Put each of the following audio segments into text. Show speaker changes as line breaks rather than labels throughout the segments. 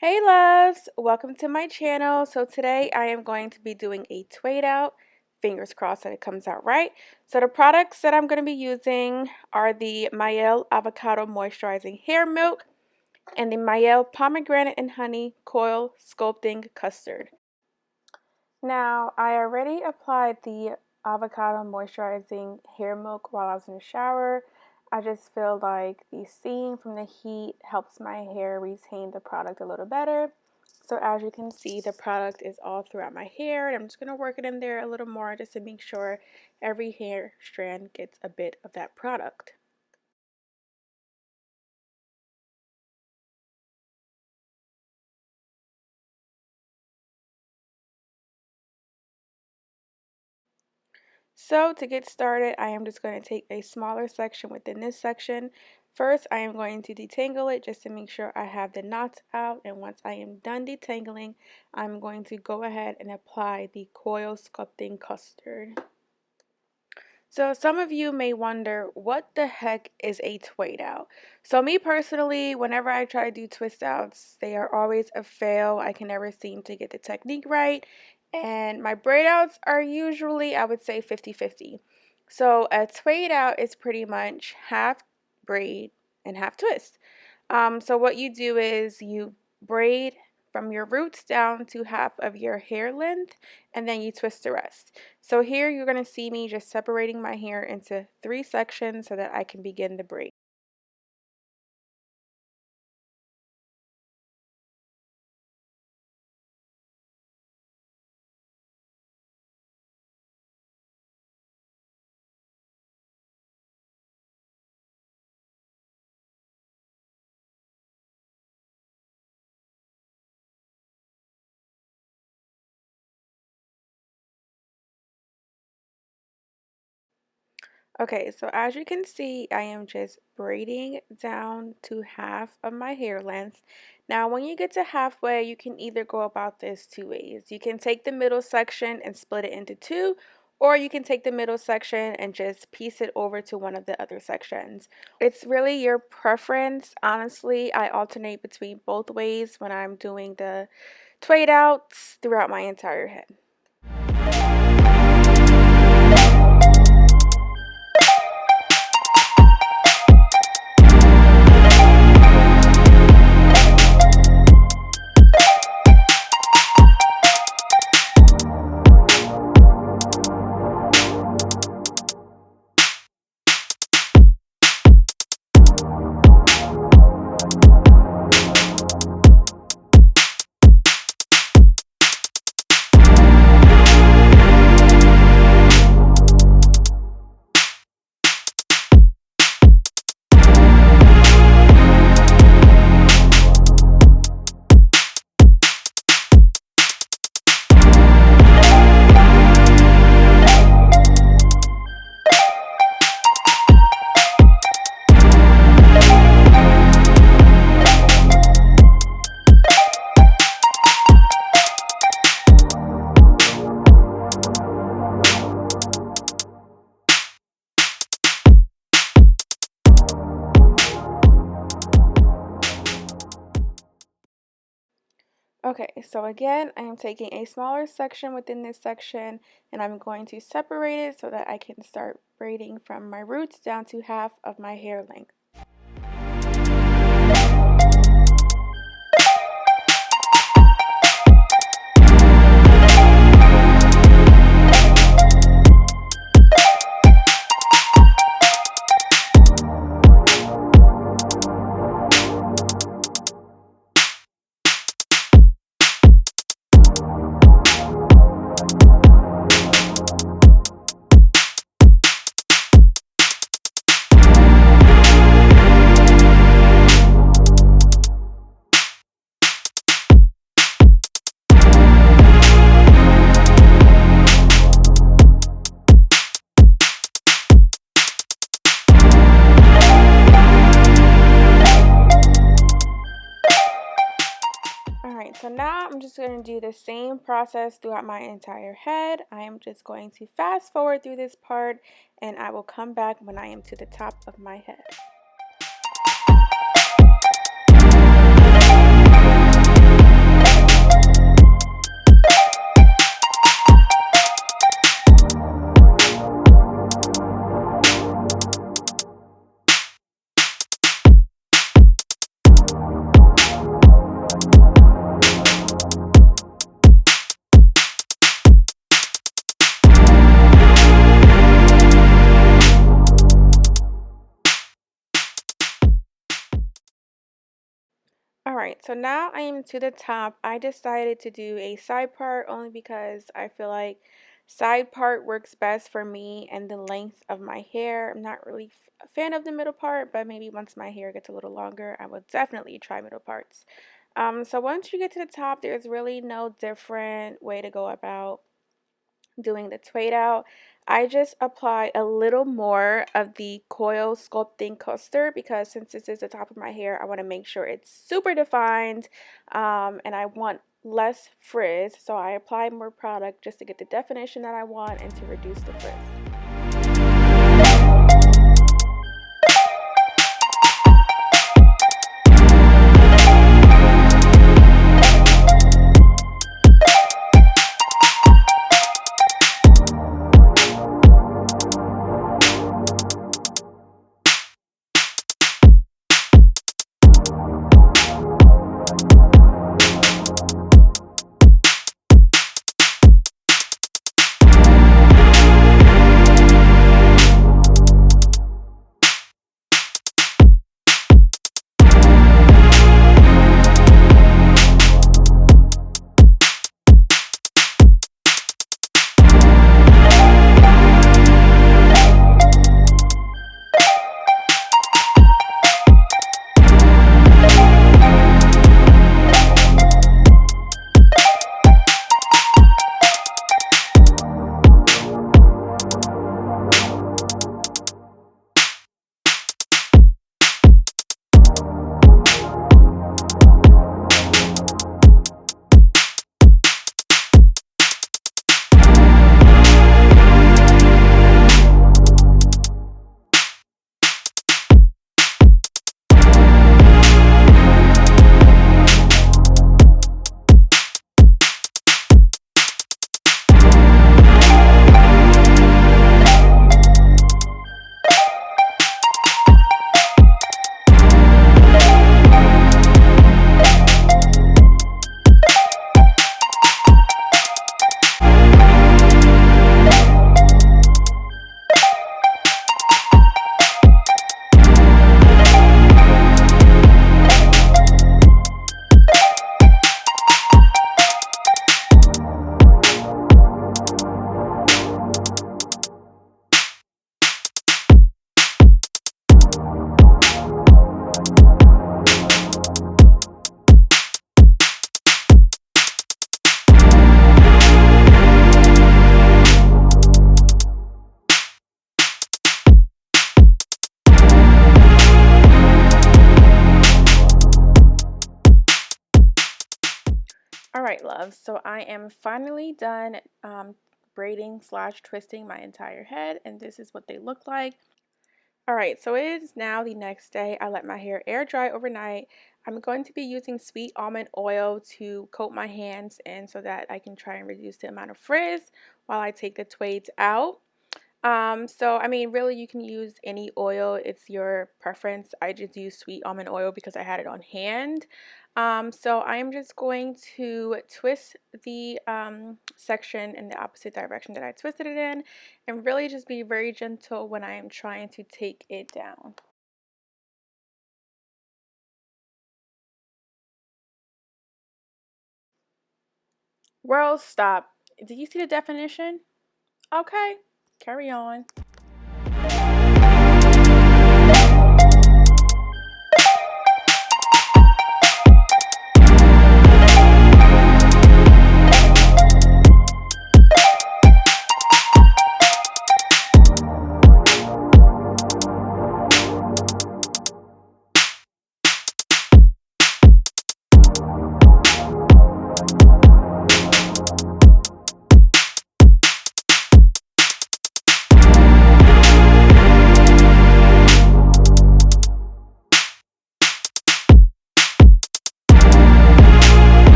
Hey loves, welcome to my channel. So today I am going to be doing a Twaidout. Fingers crossed that it comes out right. So the products that I'm going to be using are the Mielle Avocado Moisturizing Hair Milk and the Mielle Pomegranate and Honey Coil Sculpting Custard. Now I already applied the avocado moisturizing hair milk while I was in the shower. I just feel like the steam from the heat helps my hair retain the product a little better. So as you can see, the product is all throughout my hair, and I'm just going to work it in there a little more just to make sure every hair strand gets a bit of that product. So to get started, I am just going to take a smaller section within this section. First, I am going to detangle it just to make sure I have the knots out. And once I am done detangling, I'm going to go ahead and apply the Coil Sculpting Custard. So some of you may wonder, what the heck is a Twaidout? So me personally, whenever I try to do twist outs, they are always a fail. I can never seem to get the technique right. And my braid outs are usually, I would say, 50-50. So a Twaidout is pretty much half braid and half twist. So what you do is you braid from your roots down to half of your hair length, and then you twist the rest. So here you're going to see me just separating my hair into 3 sections so that I can begin the braid. Okay, so as you can see, I am just braiding down to half of my hair length. Now, when you get to halfway, you can either go about this 2 ways. You can take the middle section and split it into 2, or you can take the middle section and just piece it over to one of the other sections. It's really your preference. Honestly, I alternate between both ways when I'm doing the Twade outs throughout my entire head. Okay, so again, I am taking a smaller section within this section, and I'm going to separate it so that I can start braiding from my roots down to half of my hair length. Alright, so now I'm just going to do the same process throughout my entire head. I am just going to fast forward through this part, and I will come back when I am to the top of my head. Alright, so now I am to the top. I decided to do a side part only because I feel like side part works best for me and the length of my hair. I'm not really a fan of the middle part, but maybe once my hair gets a little longer, I will definitely try middle parts. So once you get to the top, there's really no different way to go about doing the Twaidout. I just apply a little more of the coil sculpting custard because since this is the top of my hair, I want to make sure it's super defined, and I want less frizz, so I apply more product just to get the definition that I want and to reduce the frizz. All right, love. So I am finally done braiding slash twisting my entire head, and this is what they look like. All right, so it is now the next day. I let my hair air dry overnight. I'm going to be using sweet almond oil to coat my hands and so that I can try and reduce the amount of frizz while I take the twaids out. So I mean, really, you can use any oil. It's your preference. I just use sweet almond oil because I had it on hand. So I'm just going to twist the section in the opposite direction that I twisted it in, and really just be very gentle when I am trying to take it down. World, stop. Did you see the definition? Okay, carry on.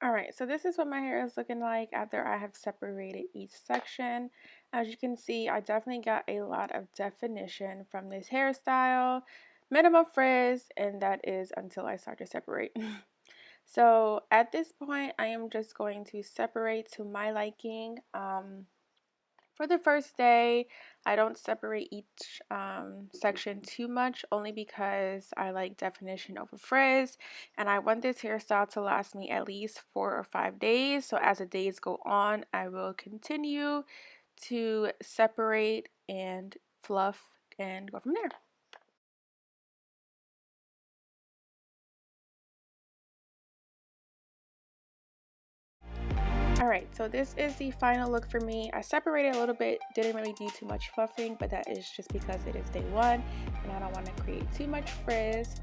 Alright, so this is what my hair is looking like after I have separated each section. As you can see, I definitely got a lot of definition from this hairstyle, minimum frizz, and that is until I start to separate. So at this point, I am just going to separate to my liking. For the first day, I don't separate each section too much, only because I like definition over frizz, and I want this hairstyle to last me at least 4 or 5 days. So as the days go on, I will continue to separate and fluff and go from there. Alright, so this is the final look for me. I separated a little bit, didn't really do too much fluffing, but that is just because it is day one and I don't want to create too much frizz.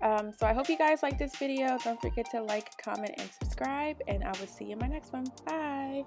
So I hope you guys like this video. Don't forget to like, comment, and subscribe, and I will see you in my next one. Bye!